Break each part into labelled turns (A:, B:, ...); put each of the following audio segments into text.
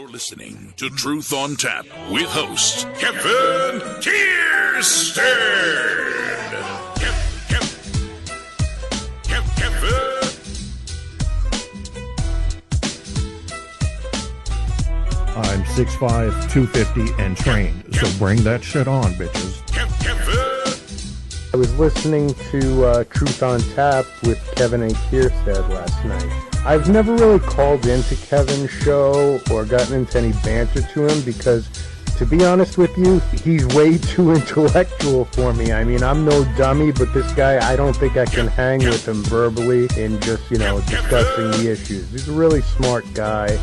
A: You're listening to Truth on Tap with host Kevin Kierstead. Kevin.
B: I'm 6'5", 250, and trained, so bring that shit on, bitches.
C: I was listening to Truth on Tap with Kevin A. Kierstead last night. I've never really called into Kevin's show or gotten into any banter to him because, to be honest with you, he's way too intellectual for me. I mean, I'm no dummy, but this guy, I don't think I can hang with him verbally and just, discussing the issues. He's a really smart guy.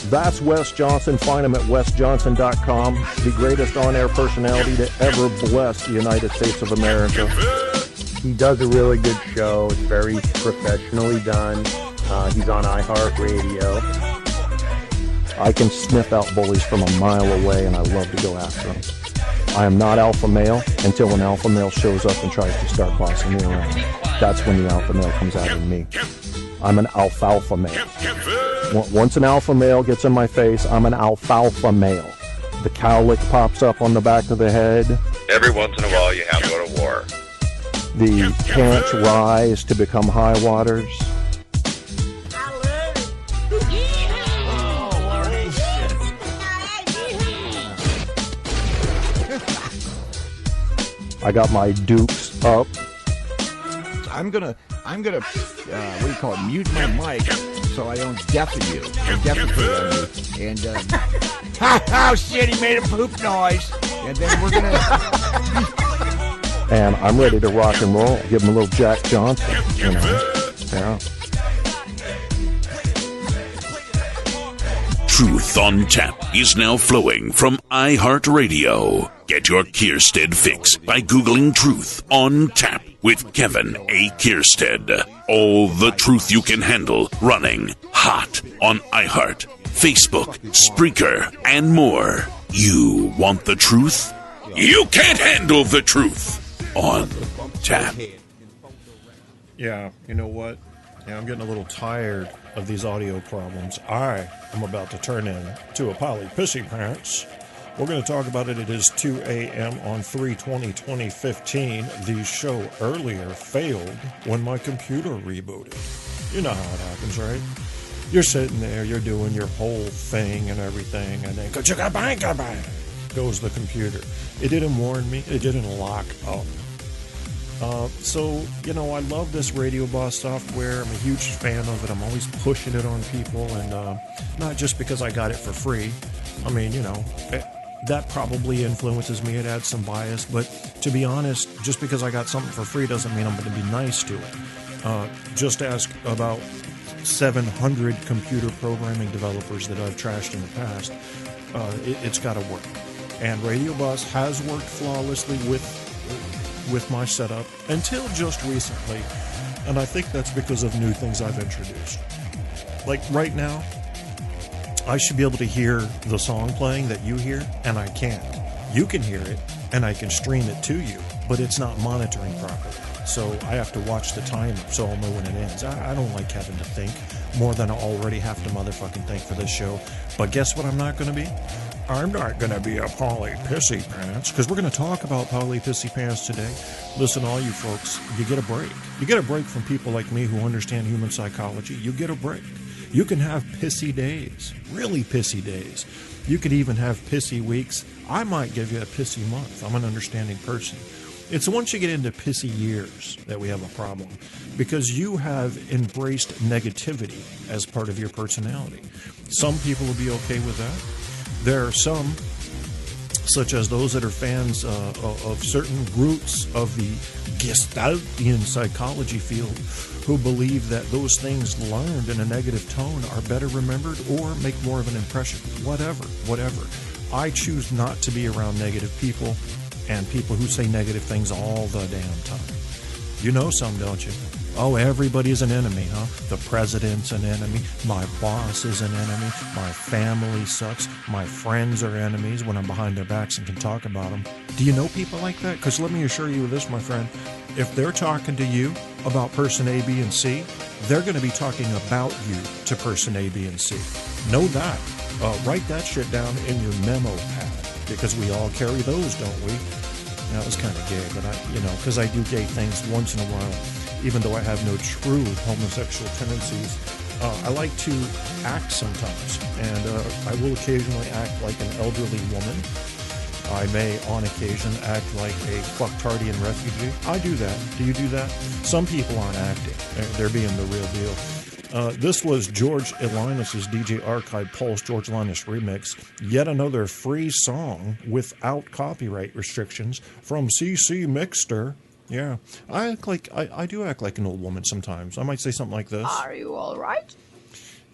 B: That's Wes Johnson. Find him at wesjohnson.com. The greatest on-air personality to ever bless the United States of America.
C: He does a really good show. It's very professionally done. He's on iHeartRadio.
B: I can sniff out bullies from a mile away, and I love to go after them. I am not alpha male until an alpha male shows up and tries to start bossing me around. That's when the alpha male comes out in me. I'm an alfalfa male. Once an alpha male gets in my face, I'm an alfalfa male. The cowlick pops up on the back of the head.
D: Every once in a while, you have to go to war.
B: The pants rise to become high waters. I got my dukes up.
E: I'm gonna, what do you call it, mute my mic so I don't deafen you, or defecate on you. And, oh shit, he made a poop noise. And then we're gonna...
B: And I'm ready to rock and roll. Give him a little Jack Johnson, Yeah.
A: Truth on Tap is now flowing from iHeartRadio. Get your Kierstead fix by Googling Truth on Tap with Kevin A. Kierstead. All the truth you can handle running hot on iHeart, Facebook, Spreaker, and more. You want the truth? You can't handle the truth on Tap.
B: Yeah, you know what? Yeah, I'm getting a little tired of these audio problems. I am about to turn into a Polly PissyPants. We're going to talk about it. It is 2 a.m. on 3/20/2015. The show earlier failed when my computer rebooted. You know how it happens, right? You're sitting there, you're doing your whole thing and everything, and then goes the computer. It didn't warn me. It didn't lock up. So, I love this Radio Boss software. I'm a huge fan of it. I'm always pushing it on people, and not just because I got it for free. I mean, that probably influences me. It adds some bias, but to be honest, just because I got something for free doesn't mean I'm going to be nice to it. Just ask about 700 computer programming developers that I've trashed in the past. It's got to work. And Radio Boss has worked flawlessly with my setup until just recently, and I think that's because of new things I've introduced. Like right now, I should be able to hear the song playing that you hear, and I can't. You can hear it, and I can stream it to you, but it's not monitoring properly. So I have to watch the timer so I'll know when it ends. I don't like having to think more than I already have to motherfucking think for this show. But guess what I'm not going to be? I'm not going to be a Polly PissyPants, because we're going to talk about Polly PissyPants today. Listen, all you folks, you get a break. You get a break from people like me who understand human psychology. You get a break. You can have pissy days, really pissy days. You could even have pissy weeks. I might give you a pissy month. I'm an understanding person. It's once you get into pissy years that we have a problem, because you have embraced negativity as part of your personality. Some people will be okay with that. There are some, such as those that are fans of certain roots of the Gestaltian psychology field, who believe that those things learned in a negative tone are better remembered or make more of an impression. Whatever. I choose not to be around negative people and people who say negative things all the damn time. You know some, don't you? Oh, everybody's an enemy, huh? The president's an enemy. My boss is an enemy. My family sucks. My friends are enemies when I'm behind their backs and can talk about them. Do you know people like that? Because let me assure you this, my friend. If they're talking to you about person A, B, and C, they're going to be talking about you to person A, B, and C. Know that. Write that shit down in your memo pad, because we all carry those, don't we? Now, it was kind of gay, but because I do gay things once in a while, even though I have no true homosexual tendencies, I like to act sometimes, and I will occasionally act like an elderly woman. I may, on occasion, act like a fucktardian refugee. I do that. Do you do that? Some people aren't acting. They're being the real deal. This was George Elinas' DJ Archive Pulse George Elinas remix. Yet another free song without copyright restrictions from CC Mixter. Yeah, I do act like an old woman sometimes. I might say something like this.
F: Are you all right?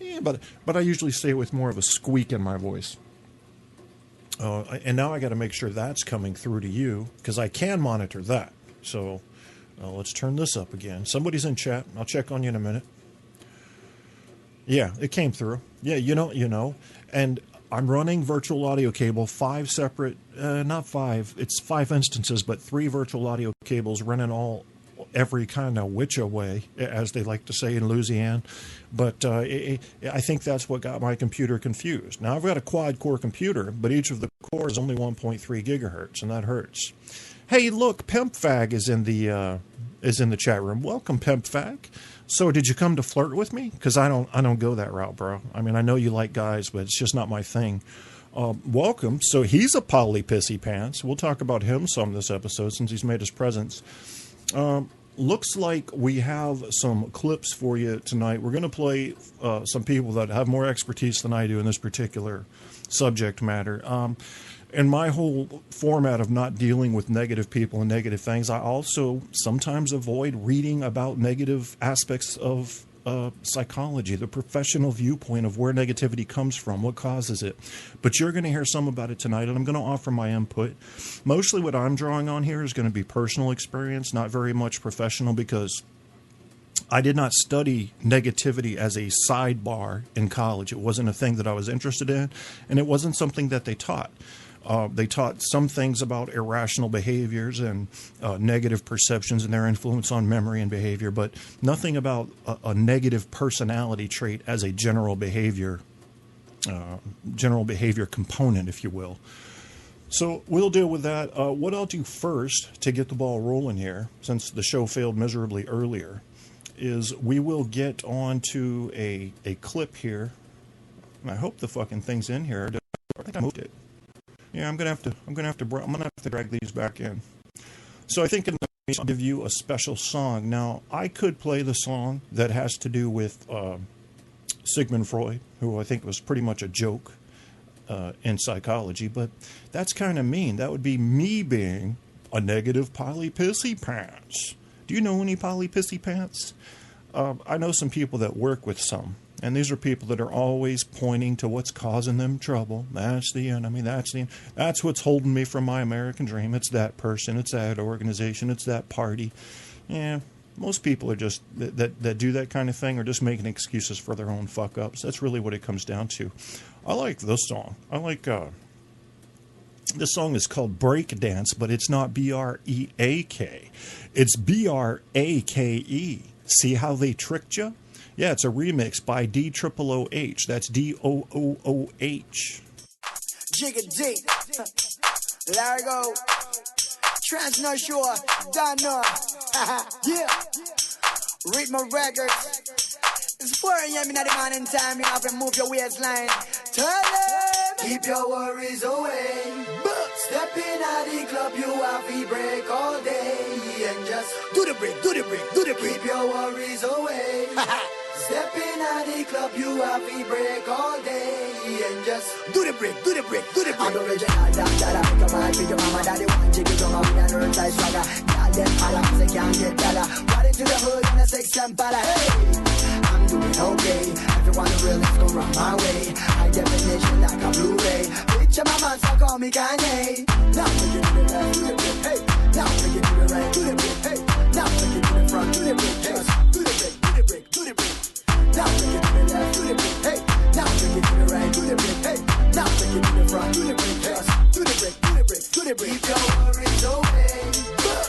B: Yeah, but I usually say it with more of a squeak in my voice. And now I got to make sure that's coming through to you, because I can monitor that. So let's turn this up again. Somebody's in chat. I'll check on you in a minute. Yeah, it came through. Yeah, you know. And I'm running virtual audio cable, 5 separate, not 5, it's 5 instances, but 3 virtual audio cables running every kind of which way, as they like to say in Louisiana. But I think that's what got my computer confused. Now, I've got a quad-core computer, but each of the cores is only 1.3 gigahertz, and that hurts. Hey, look, Pimp Fag is in the chat room. Welcome, Pimp Fag. So, did you come to flirt with me? Because I don't go that route, bro. I mean, I know you like guys, but it's just not my thing. Welcome. So, he's a Polly PissyPants. We'll talk about him some this episode since he's made his presence. Looks like we have some clips for you tonight. We're going to play some people that have more expertise than I do in this particular subject matter. In my whole format of not dealing with negative people and negative things, I also sometimes avoid reading about negative aspects of psychology, the professional viewpoint of where negativity comes from, what causes it. But you're going to hear some about it tonight, and I'm going to offer my input. Mostly what I'm drawing on here is going to be personal experience, not very much professional, because I did not study negativity as a sidebar in college. It wasn't a thing that I was interested in, and it wasn't something that they taught. They taught some things about irrational behaviors and negative perceptions and their influence on memory and behavior, but nothing about a negative personality trait as a general behavior component, if you will. So we'll deal with that. What I'll do first to get the ball rolling here, since the show failed miserably earlier, is we will get on to a clip here. And I hope the fucking thing's in here. I think I moved it. Yeah, I'm gonna have to drag these back in. So I think I'll give you a special song. Now, I could play the song that has to do with Sigmund Freud, who I think was pretty much a joke in psychology, but that's kind of mean. That would be me being a negative Polly PissyPants. Do you know any Polly PissyPants? I know some people that work with some. And these are people that are always pointing to what's causing them trouble. That's the enemy. That's what's holding me from my American dream. It's that person. It's that organization. It's that party. Yeah, most people are just that do that kind of thing are just making excuses for their own fuck ups. That's really what it comes down to. I like this song. I like this song is called Break Dance, but it's not B-R-E-A-K. It's B-R-A-K-E. See how they tricked you? Yeah, it's a remix by D-O-O-H. That's D-O-O-O-H.
G: Jigga D. There we go. Transno Shore. Donna. Yeah. Rhythm Records. It's 4 a.m. in the morning time. You have to move your waistline. Tell them. Keep your worries away. Step in at the club, you have to break all day. And just do the break, do the break, do the break. Keep your worries away. Step in at the club, you have to break all day. And just do the break, do the break, do the break. I'm the original doctor, I make a man with your mama, daddy want to get on with an earth like swagger. Y'all them holla, cause they can't get better. Right into the hood in a 6 pala. Hey, I'm doing okay. Everyone the real is gonna run my way. High definition like a Blu-ray. Picture my man, so call me Kanye. Now take it to the left, do the break, hey. Now take it to the right, do the break, hey. Now take it to the front, do the break, hey. Now take it to the left, to the brick, hey. Now take it to the right, to the brick, hey. Now take it to the front, to the brick, just to the brick, to the brick, to the brick. Keep your worries away.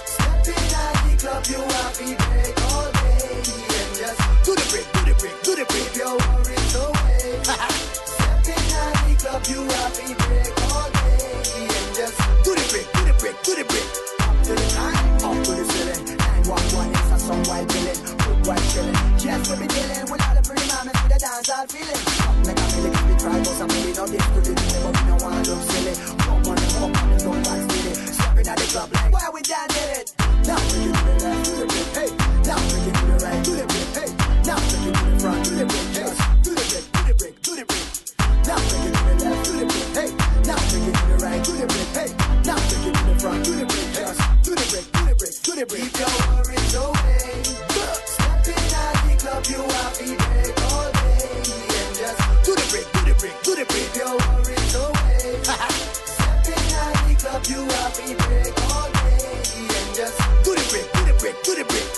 G: Step in at the club, you happy break all day. And just to the brick, to the brick, to the brick. Keep your worries away. Step in at the club, you happy break all day. And just to the brick, to the brick, to the brick. Up to the time, up to the ceiling. 911 is a song while chilling, good while chilling. Just we be dealing with all the pretty mamas with the dance all feeling. Make a million if we try, cause I'm really not this good. But we don't wanna look silly. No money, don't back steady. Stepping at the club like, why we dancing it? Now take it to the left, to the brick, hey. Now take it to the right, to the brick, hey. Now take it to the front, to the brick, just to the brick, to the brick, to the brick. Now take it to the left, to the brick, hey. Now take it to the right, to the brick, hey. Now take it to the front, to the brick, just to the brick, to the brick, to the brick. Keep your worries away. Step in at the club, you happy break all day. And just to the brick, to the brick, to the brick. Keep your worries away. Step in at the club, you happy break all day. And just to the brick, to the brick, to the brick.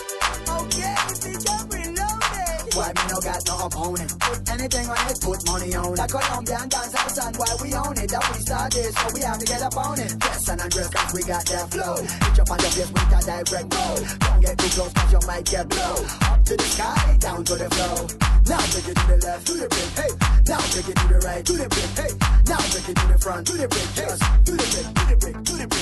G: Okay, bitch, I'm reloaded. Why me no got no opponent? Put anything on it, put money on it. That Colombian dance at the sun, why we own it? That we started, so we have to get up on it. Yes, and Andres, cause we got that flow. Pitch up on your face with a direct roll. Don't get too close, cause you might get blow. Up to the sky, down to the flow. Now take it to the left, to the brick, hey. Now take it to the right, to the brick, hey. Now take it to the front, to the brick, just to the brick, to the brick, to the brick.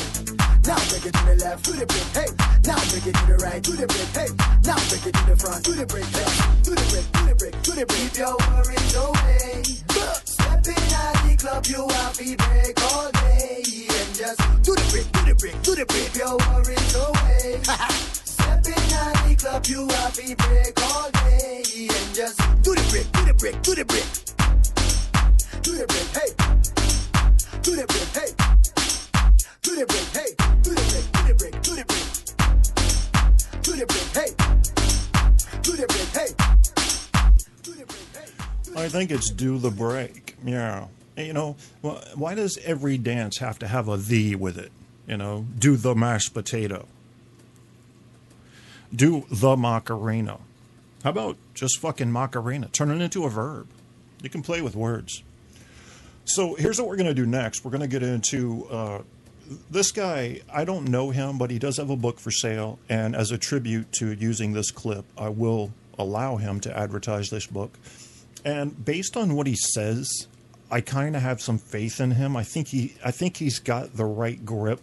G: Now take it to the left, to the brick, hey. Now take it to the right, to the brick, hey. Now take it to the front, to the brick, just to the brick, to the brick, to the brick. Keep your worries away. Step in at the club, you happy break all day. And just to the brick, to the brick, to the brick. Keep your worries away. Step in at the club, you happy break all day. And just to the brick, to the brick, to the brick. To the brick, hey. To the brick, hey. To the brick, hey. To the brick, to the brick, to the brick. To the brick, hey. To the brick, hey. To the brick, hey.
B: I think it's do the break. Yeah. You know, well, why does every dance have to have a "the" with it? You know, do the mashed potato. Do the Macarena. How about just fucking Macarena? Turn it into a verb. You can play with words. So here's what we're going to do next. We're going to get into this guy. I don't know him, but he does have a book for sale. And as a tribute to using this clip, I will allow him to advertise this book. And based on what he says, I kind of have some faith in him. I think he's got the right grip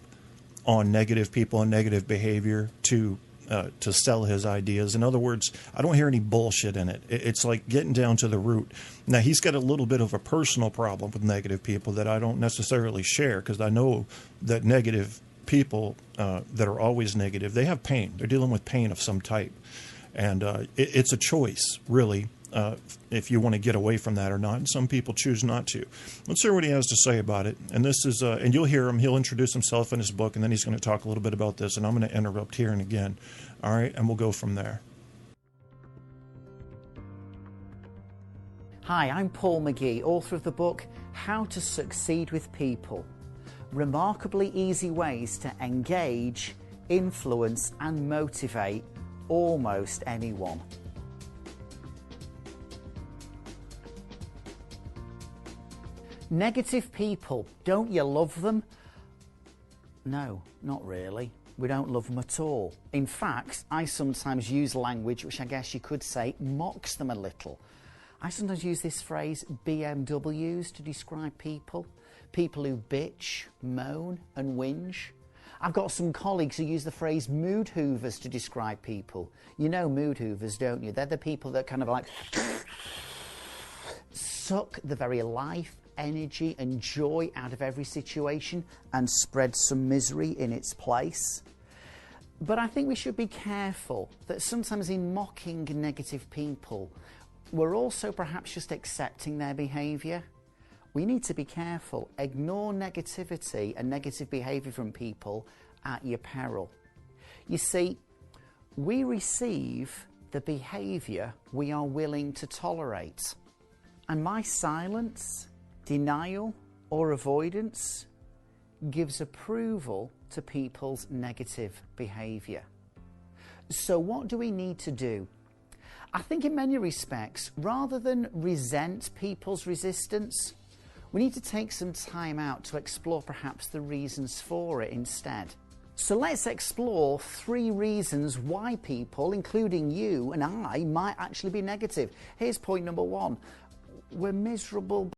B: on negative people and negative behavior to sell his ideas. In other words, I don't hear any bullshit in it. It's like getting down to the root. Now, he's got a little bit of a personal problem with negative people that I don't necessarily share, because I know that negative people that are always negative, they have pain. They're dealing with pain of some type. And it's a choice, really, if you want to get away from that or not. And some people choose not to. Let's hear what he has to say about it. And this is, and you'll hear him. He'll introduce himself in his book, and then he's going to talk a little bit about this. And I'm going to interrupt here and again. All right, and we'll go from there.
F: Hi, I'm Paul McGee, author of the book How to Succeed with People. Remarkably easy ways to engage, influence, and motivate almost anyone. Negative people, don't you love them? No, not really. We don't love them at all. In fact, I sometimes use language which I guess you could say mocks them a little. I sometimes use this phrase BMWs to describe people. People who bitch, moan and whinge. I've got some colleagues who use the phrase mood hoovers to describe people. You know mood hoovers, don't you? They're the people that kind of like suck the very life, energy and joy out of every situation and spread some misery in its place. But I think we should be careful that sometimes in mocking negative people, we're also perhaps just accepting their behaviour. We need to be careful. Ignore negativity and negative behaviour from people at your peril. You see, we receive the behaviour we are willing to tolerate. And my silence, denial or avoidance gives approval to people's negative behaviour. So what do we need to do? I think in many respects, rather than resent people's resistance, we need to take some time out to explore perhaps the reasons for it instead. So let's explore 3 reasons why people, including you and I, might actually be negative. Here's point number 1. We're miserable